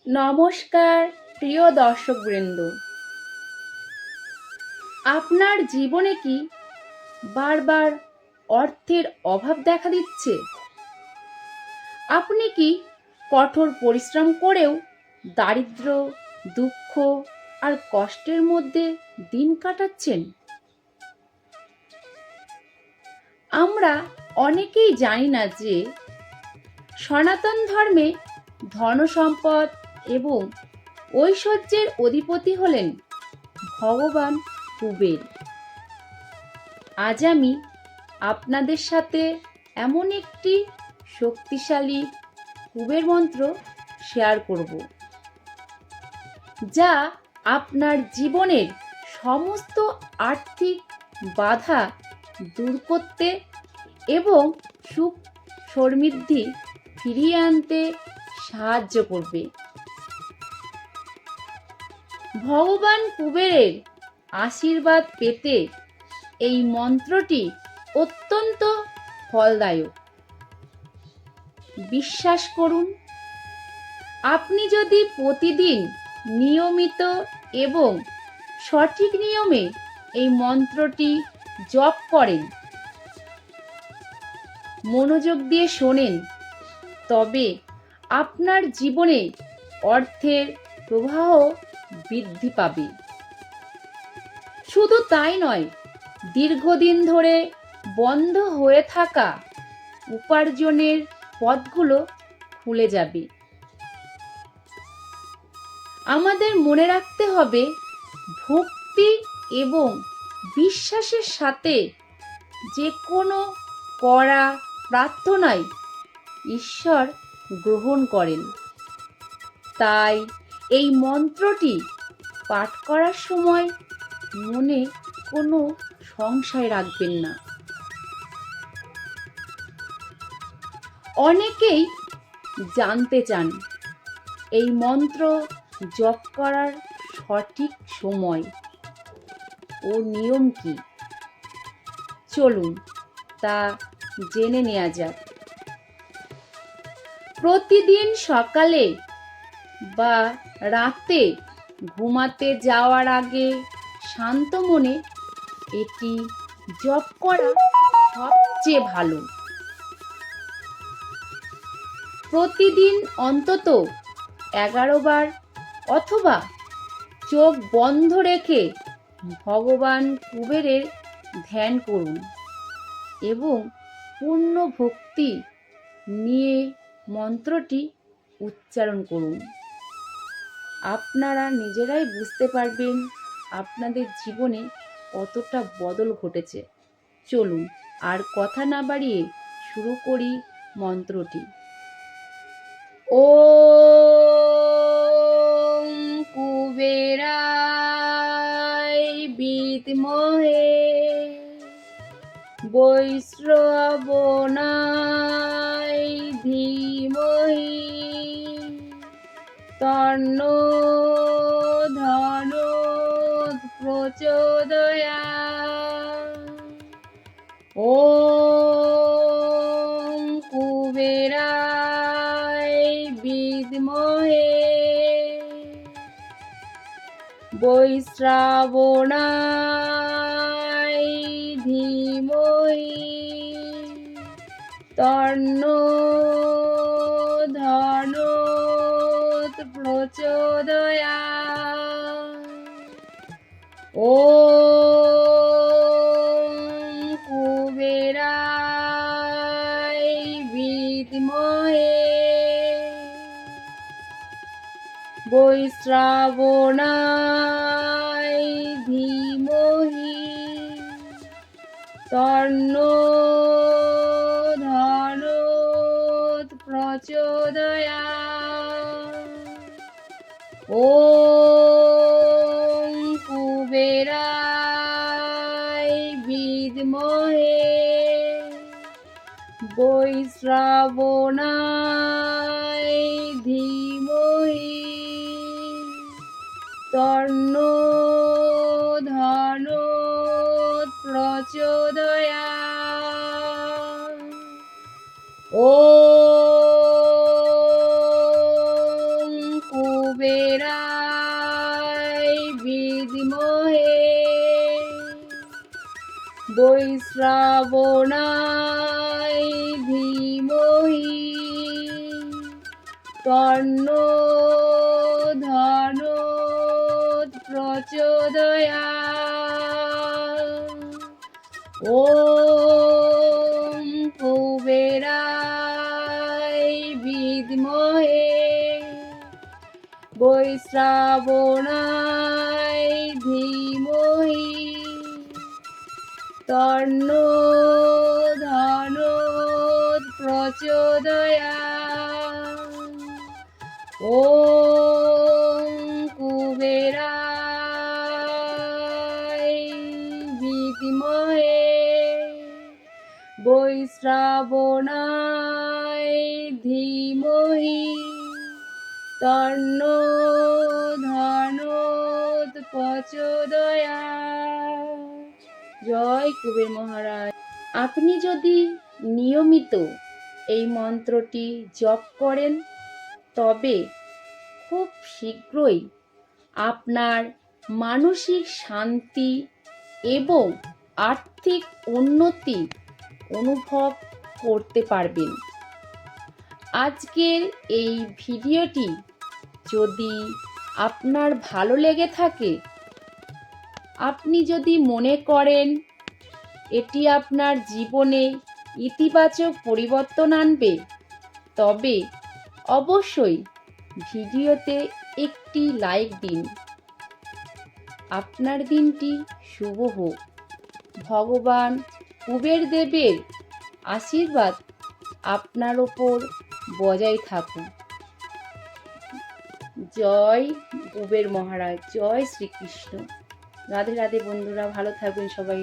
নমস্কার প্রিয় দর্শকবৃন্দ, আপনার জীবনে কি বারবার অর্থের অভাব দেখা দিচ্ছে? আপনি কি কঠোর পরিশ্রম করেও দারিদ্র্য, দুঃখ আর কষ্টের মধ্যে দিন কাটাচ্ছেন? আমরা অনেকেই জানি না যে সনাতন ধর্মে ধনসম্পদ এবং ঐশ্বর্যের অধিপতি হলেন ভগবান কুবের। আজ আমি আপনাদের সাথে এমন একটি শক্তিশালী কুবের মন্ত্র শেয়ার করব, যা আপনার জীবনের সমস্ত আর্থিক বাধা দূর করতে এবং সুখ সমৃদ্ধি ফিরিয়ে আনতে সাহায্য করবে। ভগবান কুবেরের আশীর্বাদ পেতে এই মন্ত্রটি অত্যন্ত ফলদায়ক। বিশ্বাস করুন, আপনি যদি প্রতিদিন নিয়মিত এবং সঠিক নিয়মে এই মন্ত্রটি জপ করেন, মনোযোগ দিয়ে শোনেন, তবে আপনার জীবনে অর্থের প্রবাহ বৃদ্ধি পাবে। শুধু তাই নয়, দীর্ঘদিন ধরে বন্ধ হয়ে থাকা উপার্জনের পথগুলো খুলে যাবে। আমাদের মনে রাখতে হবে, ভক্তি এবং বিশ্বাসের সাথে যে কোনো করা প্রার্থনাই ঈশ্বর গ্রহণ করেন। তাই এই মন্ত্রটি পাঠ করার সময় মনে কোনো সংশয় রাখবেন না। অনেকেই জানতে চান এই মন্ত্র জপ করার সঠিক সময় ও নিয়ম কি। চলুন তা জেনে নেওয়া যাক। প্রতিদিন সকালে বা রাতে ঘুমাতে যাওয়ার আগে শান্ত মনে এটি জপ করা সবচেয়ে ভালো। প্রতিদিন অন্তত 11 বার অথবা চোখ বন্ধ রেখে ভগবান কুবেরের ধ্যান করুন এবং পূর্ণ ভক্তি নিয়ে মন্ত্রটি উচ্চারণ করুন। আপনারা নিজেরাই বুঝতে পারবেন আপনাদের জীবনে কতটা বদল ঘটেছে। চলুন আর কথা না বাড়িয়ে শুরু করি মন্ত্রটি। ওম কুবেরায় বিদ্মহে বৈশ্রবণায় ধীমহি তন্নো ধনুঃ প্রচোদয়াৎ। ওম কুবেরায় বিদ্মহে বৈশ্রবণায় ধীমহি তন্নো ধনুঃ প্রচোদয়াৎ। ওম কুবেরায় বিদ্মহে বৈশ্রবণায় ধীমহি তন্নো ধনুঃ প্রচোদয়াৎ। ওম কুবেরায় বিদ্মহে বৈশ্রবণায় ধীমহি তন্নো ধনুঃ প্রচোদয়াৎ। ওম কুবেরায় বিদ্মহে বৈশ্রাবণায় ধীমহি তন্নো ধনো প্রচোদয়াৎ। ওম কুবেরায় বিদ্মহে বৈশ্রাবণায় ধীমহি তন্নো ধনো প্রচোদয়াৎ। ওম কুবেরায় বিদ্মহে বৈশ্রাবণায় ধীমহি তন্নো ধনো প্রচোদয়াৎ। জয় কুবের মহারাজ। আপনি যদি নিয়মিত এই মন্ত্রটি জপ করেন তবে খুব শীঘ্রই আপনার মানসিক শান্তি এবং আর্থিক উন্নতি অনুভব করতে পারবেন। আজকের এই ভিডিওটি যদি আপনার ভালো লেগে থাকে, আপনি যদি মনে করেন এটি আপনার জীবনে ইতিবাচক পরিবর্তন আনবে, তবে অবশ্যই ভিডিওতে একটি লাইক দিন। আপনার দিনটি শুভ হোক। ভগবান কুবের দেবের আশীর্বাদ আপনার ওপর বজায় থাকুক। জয় কুবের মহারাজ, জয় শ্রীকৃষ্ণ। রাধে রাধে বন্ধুরা, ভালো থাকবেন সবাই।